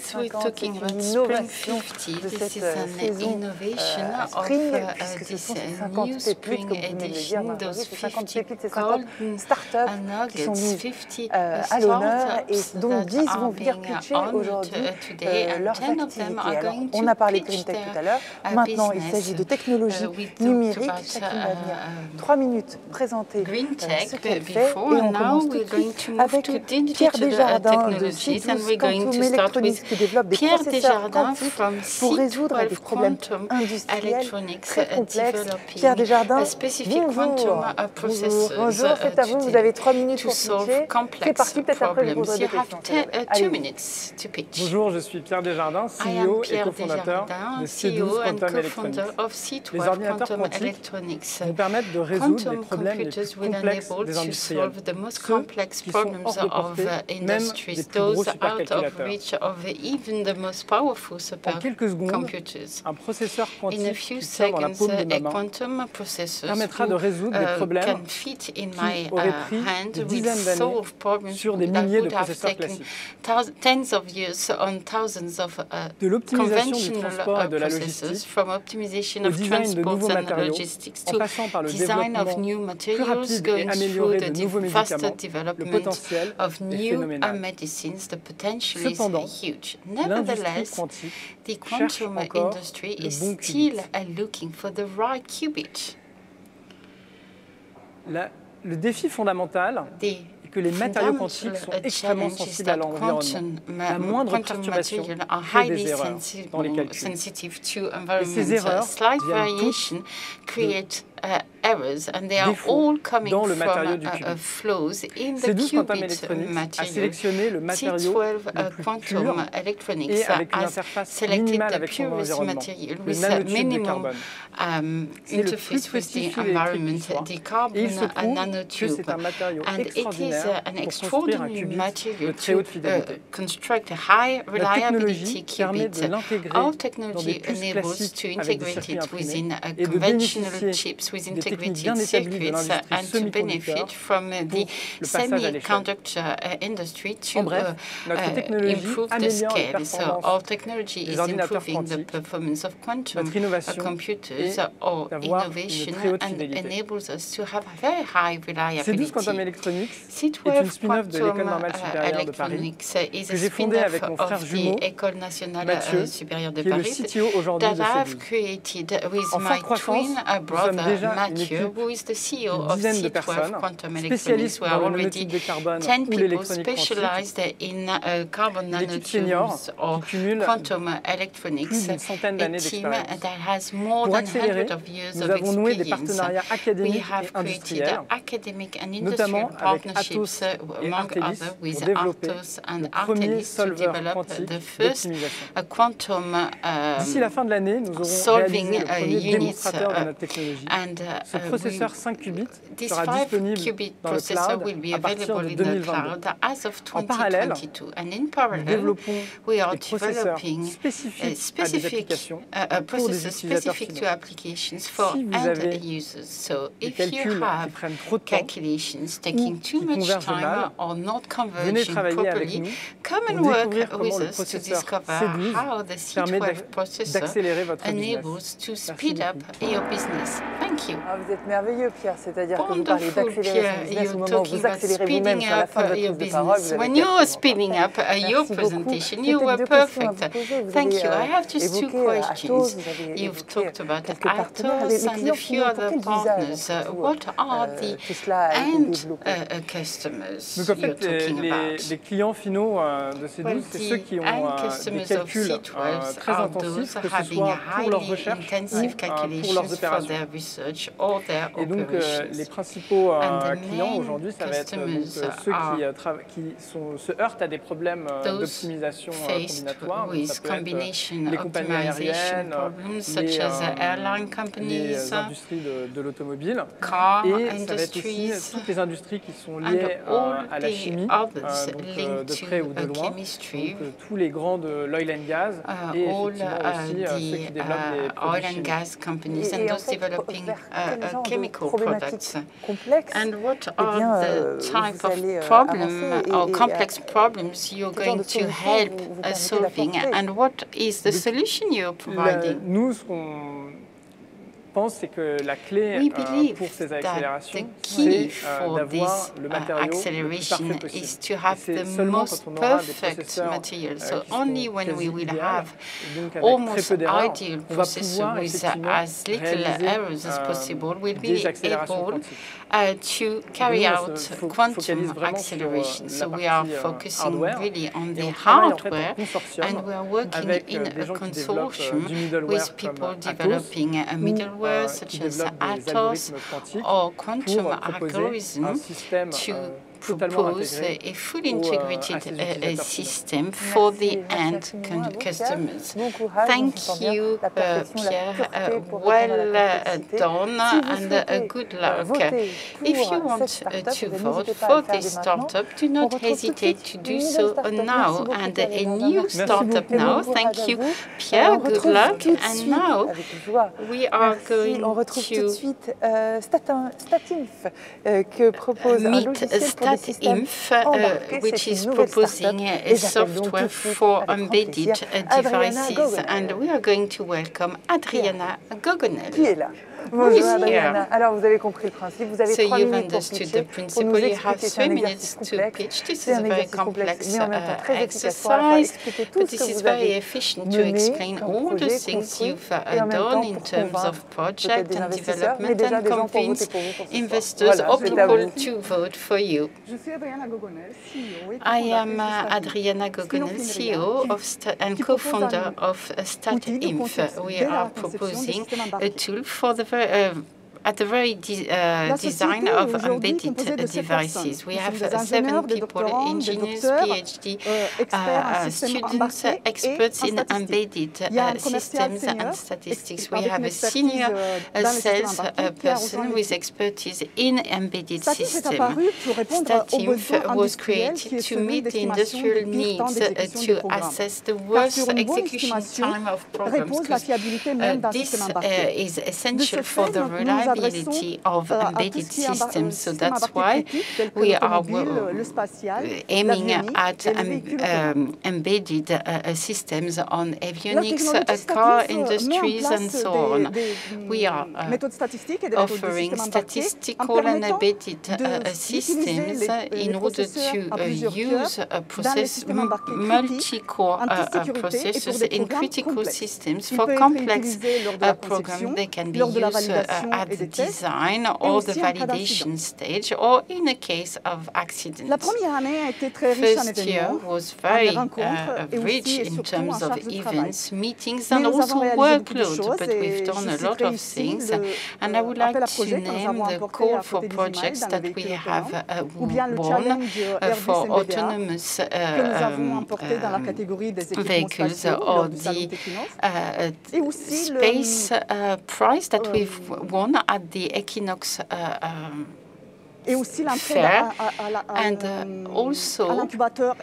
Yes, we're talking about Spring 50. This is an innovation of this new Spring edition. Those 50 golden nuggets, 50 startups that are being honored today, and 10 of them are going to pitch their business. We talked about green tech before, and now we're going to move to digital technologies, and we're going to start with Pierre Desjardins from C12 Quantum Electronics, developing specific quantum processors to solve complex problems. You have 2 minutes to pitch. Bonjour, je suis Pierre Desjardins, CEO et cofondateur de C12 Quantum Electronics. Les ordinateurs quantiques vont permettre de résoudre les problèmes les plus complexes des industriels, ceux qui sont hors de portée même des plus gros supercalculateurs. En quelques secondes, un processeur quantique qui tient dans la paume de ma main permettra de résoudre des problèmes qui auraient pris des dizaines d'années sur des milliers de processeurs classiques. De l'optimisation du transport et de la logistique, au design de nouveaux matériaux, en passant par le développement plus rapide et amélioré de nouveaux médicaments, le potentiel est phénoménal. Cependant, l'industrie quantique cherche encore le bon qubit. Le défi fondamental est que les matériaux quantiques sont extrêmement sensibles à l'environnement. La moindre perturbation crée des erreurs dans les calculs. Et ces erreurs viennent toutes errors, and they are all coming from flows in the qubit a sélectionné le matériau le plus pur et avec une interface minimale avec son environnement, le nanotube de carbone. C'est le plus spécifique électrique qui soit, et il se trouve que c'est un matériau extraordinaire pour construire un qubit de très haute fidélité. La technologie permet de l'intégrer dans des puces classiques avec des circuits imprimés et de bénéficier des techniques bien établies de l'industrie semi-conducteur pour le passage à l'échelle. En bref, notre technologie améliore les performances des ordinateurs quantiques, notre innovation est d'avoir une très haute fidélité. C12 Quantum Electronics est une spin-off de l'École normale supérieure de Paris que j'ai fondée avec mon frère jumeau Mathieu, qui est le CTO aujourd'hui de C12. En forte croissance, nous sommes déjà une équipe d'une dizaine de personnes spécialistes dans le nanotube de carbone ou l'électronique quantique. L'équipe senior qui cumule plus d'une centaine d'années d'expérience. Pour accélérer, nous avons noué des partenariats académiques et industriels, notamment avec Atos et Artelis pour développer le premier solveur quantique d'optimisation. D'ici la fin de l'année, nous aurons réalisé le premier démonstrateur de notre technologie. Ce processeur 5 qubits sera disponible dans le cloud à partir de 2022. En parallèle, nous développons des processeurs spécifiques à des applications pour des utilisateurs finaux. Si vous avez des calculs qui prennent trop de temps ou qui convergent mal, venez travailler avec nous pour découvrir comment le processeur C12 permet d'accélérer votre business. Merci beaucoup. Vous êtes merveilleux, Pierre, c'est-à-dire que vous parlez d'accélérer son business au moment où vous accélérez vous-même sur la fin de votre prise de parole. When you're speeding up your presentation, you were perfect. Thank you. I have just 2 questions. You've talked about Atos and a few other partners. What are the end customers you're talking about? Les clients finaux de C12, c'est ceux qui ont des calculs très intensifs, que ce soit pour leur recherche ou pour leurs opérations. Et donc, les principaux clients aujourd'hui, ça va être ceux qui se heurtent à des problèmes d'optimisation combinatoire. Ça peut être les compagnies aériennes, les industries de l'automobile. Et ça va être aussi toutes les industries qui sont liées à la chimie, de près ou de loin. Donc, tous les grands de l'oil and gas et effectivement aussi ceux qui développent des produits chimiques. chemical products. And what are the type of problem or complex problems you're going to help solving, and what is the solution you're providing? C'est que la clé pour ces accélérations, c'est d'avoir le matériau le plus parfait possible. C'est seulement quand on aura des processeurs qui seront quasi idéaux, donc avec très peu d'erreurs, on va pouvoir effectivement réaliser des accélérations quantiques. To carry out quantum acceleration. So we are focusing really on the hardware, and we are working in a consortium with people developing a middleware such as Atos or quantum algorithm to propose a fully integrated system for the end customers. Thank you, Pierre. Well done and good luck. If you want to vote for this startup, do not hesitate to do so now. And a new startup now. Thank you, Pierre. Good luck. And now we are going to meet StatInf, which is proposing a software for embedded devices. And we are going to welcome Adriana Gogonel. Bonjour Adriana. Alors vous avez compris le principe, vous avez 3 minutes pour pitcher, pour nous expliquer c'est un exercice complexe. C'est un exercice complexe, mais en même temps très efficace pour expliquer tout ce que vous avez mené comme projet, construit, et en même temps pour convaincre peut-être des investisseurs, mais déjà des gens pour voter pour vous pour ce soir. Voilà, c'est à vous. Je suis Adriana Gogonel, CEO. I am Adriana Gogonel, CEO and co-founder of StatInf. We are proposing a tool for the at the very design of embedded devices. We have 7 people, engineers, PhD students, experts in embedded systems and statistics. We have a senior sales person with expertise in embedded systems. StatInf was created to meet the industrial needs to assess the worst execution time of programs. This is essential for the reliability of embedded systems, so that's why we are aiming at embedded systems on avionics, car industries, and so on. We are offering statistical and embedded systems in order to use multi-core processors in critical systems for complex programs. They can be used at the design or the validation stage, or in a case of accident. First year was very rich in terms of events, meetings, and also workload, but we've done a lot of things. And I would like to name the call for projects that we have won for autonomous vehicles, or the space prize that we've won at the Equinox fair, and also the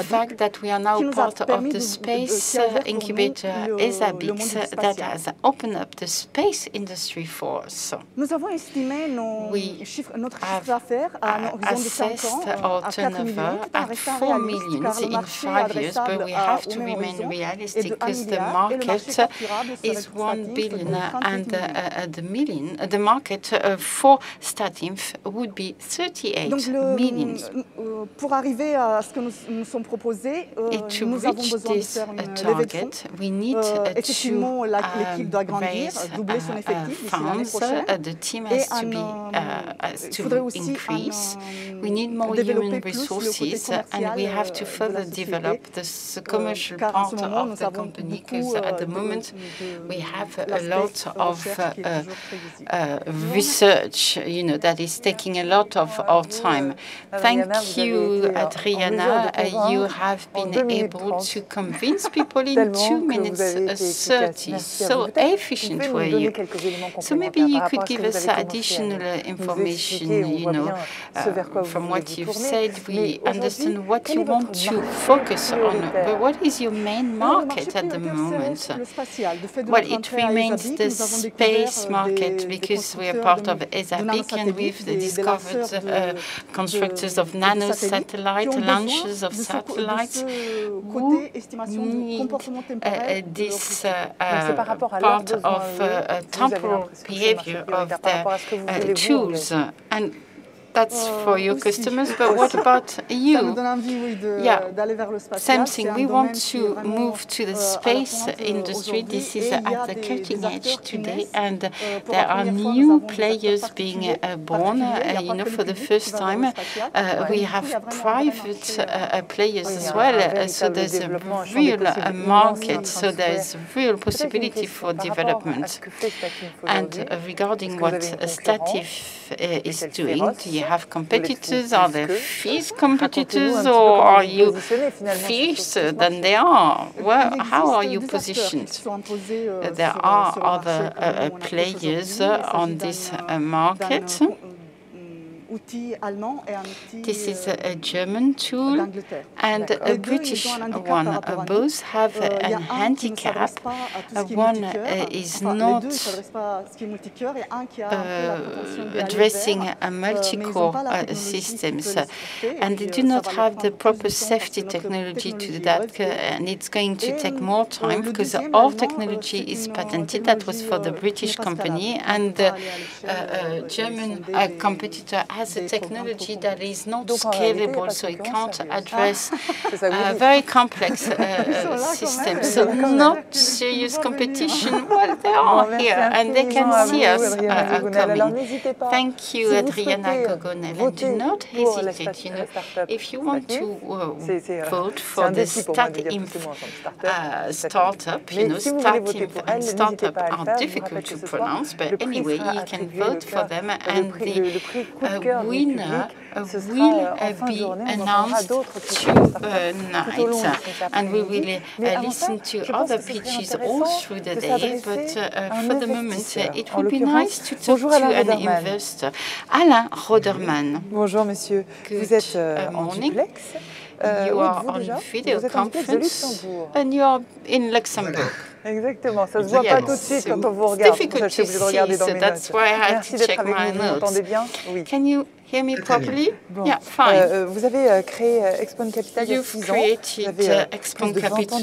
fact that we are now part of the space incubator ESABIX that has opened up the space industry for us. We have assessed our turnover at 4 million in 5 years, but we have to remain realistic because the market is 1 billion, and the market for StatInf would be 38 million. Pour arriver à ce que nous sommes proposés, nous avons besoin de faire une levée de fonds. We need Effectivement, l'équipe doit grandir, doubler son effectif d'ici l'année prochaine. The team has to increase. We need more human resources, and we have to further develop the commercial part of the company, because at the moment we have a lot of research, that is taking a lot of our time. Thank you, Adriana. You have been able to convince people in 2 minutes 30. So efficient were you. So maybe you could give us additional information, you know, from what you've said. We understand what you want to focus on, but what is your main market at the moment? Well, it remains the space market because we are part of ESAPIC and we've discovered constructors of nano-satellite, launchers of satellites who need this part of temporal behavior of the tools. And that's for your customers, but what about you? Yeah, same thing. We want to move to the space industry. This is at the cutting edge today, and there are new players being born. You know, for the first time, we have private players as well. So there's a real market. So there's real possibility for development. And regarding what Statif is doing, do you have competitors? Are there fierce competitors, or are you fiercer than they are? Well, how are you positioned? There are other players on this market. This is a German tool and a British one. Both have a handicap. One is not addressing a multi-core systems, and they do not have the proper safety technology to do that, and it's going to take more time because our technology is patented. That was for the British company, and the German competitor has a technology that is not scalable, so it can't address very complex systems. So not serious competition. Well, they are here, and they can see us coming. Thank you, Adriana Gogonel. And do not hesitate. You know, if you want to vote for the StatInf startup, you know, StatInf and startup are difficult to pronounce, but anyway, you can vote for them, and the winner will be announced tonight, and we will listen to other pitches all through the day, but for the moment, it would be nice to talk to an investor. Alain Roderman. Bonjour, monsieur. Vous êtes en duplex. You are on video conference, and you are in Luxembourg. Exactement, ça se voit pas tout de suite quand on vous regarde. Difficult to see, so that's why I had to check my notes. Can you hear me properly? Bon. Yeah, fine. Vous avez créé Expon Capital il y a 6 ans. You've created Expon Capital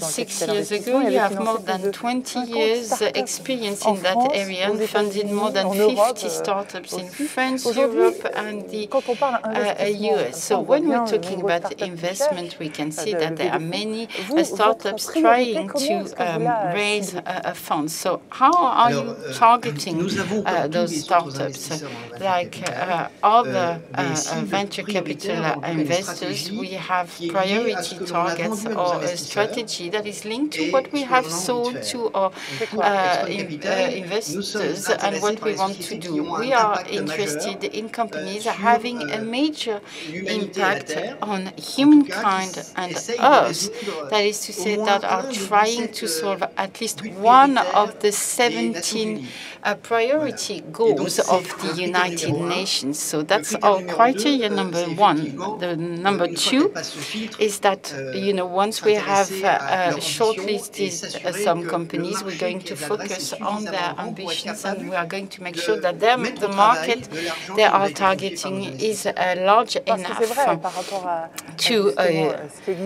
6 years ago. You have more than 20 years experience in that area and funded more than 50 startups in France, Europe, and the US. So when we're talking about investment, we can see that there are many startups trying to raise funds. So how are you targeting those startups? Like other venture capital investors, we have priority targets or a strategy that is linked to what we have sold to our investors and what we want to do. We are interested in companies having a major impact on humankind and Earth. That is to say, that are trying to solve at least one of the 17 priority goals of the United Nations. So that's our criteria number one. The number two is that, you know, once we have shortlisted some companies, we're going to focus on their ambitions, and we are going to make sure that the market they are targeting is large enough to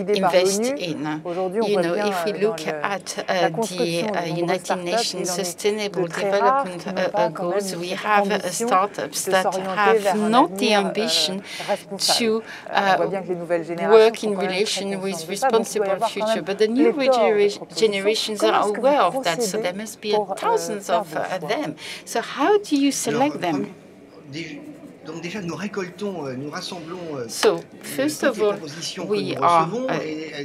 invest in. You know, if we look at the United Nations Sustainable Development Goals, we have startups that have not the ambition to work in relation with responsible future, but the new generations are aware of that, so there must be thousands of them. So how do you select them? Donc déjà, nous récoltons, nous rassemblons so, first of all, we are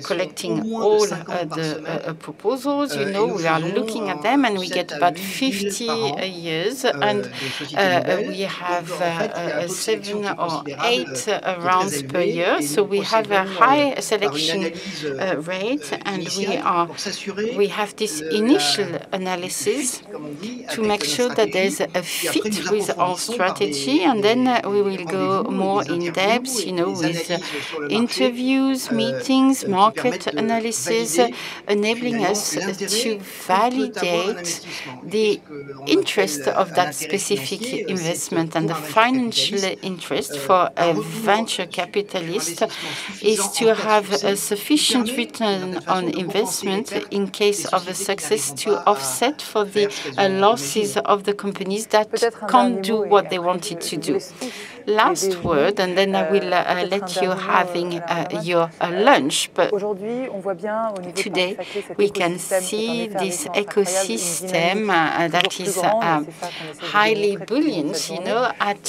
collecting all the proposals. You know, we are looking at them, and we get about 50 years, and we have 7 or 8 rounds per year. So we have a high selection rate, and we have this initial analysis to make sure that there's a fit with our strategy, and then we will go more in depth, you know, with interviews, meetings, market analysis, enabling us to validate the interest of that specific investment. And the financial interest for a venture capitalist is to have a sufficient return on investment in case of a success to offset for the losses of the companies that can't do what they wanted to do. Last word, and then I will let you having your lunch. But today we can see this ecosystem that is highly buoyant, you know, at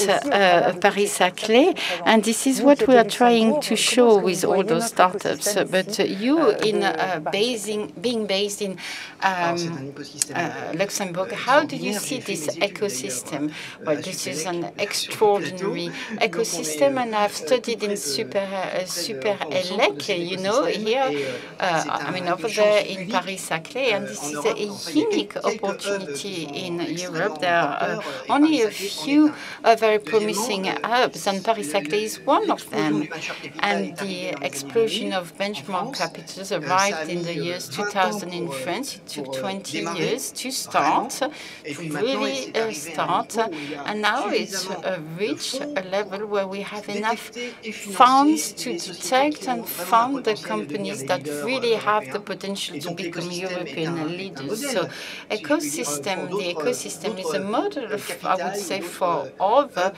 Paris-Saclay, and this is what we are trying to show with all those startups. But you, in being based in Luxembourg, how do you see this ecosystem? Well, this is an extraordinary ecosystem, and I've studied in Super-Elec, you know, here, I mean, over there in Paris-Saclay, and this is a unique opportunity in Europe. There are only a few very promising hubs, and Paris-Saclay is one of them. And the explosion of benchmark capitals arrived in the years 2000 in France. It took 20 years to start, to really start, and now it's reached a level where we have enough funds to detect and fund the companies that really have the potential to become European leaders. So the ecosystem is a model, I would say, for other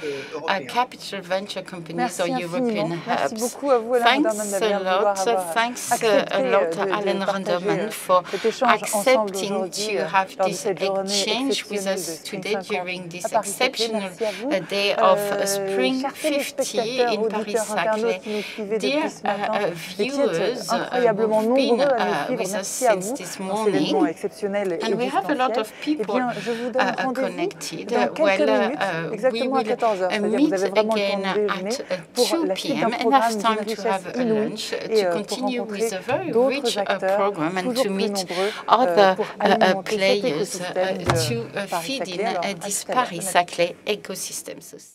capital venture companies or European hubs. Thanks a lot. Thanks a lot, Alan Renderman, for accepting to have this exchange with us today during this exceptional day of Spring 50 in Paris-Saclay. Dear viewers, we've been with us since this morning, and we have a lot of people connected. Well, we will meet again at 2 p.m. enough time to have a lunch, to continue with a very rich program and to meet other players to feed in this Paris-Saclay ecosystem.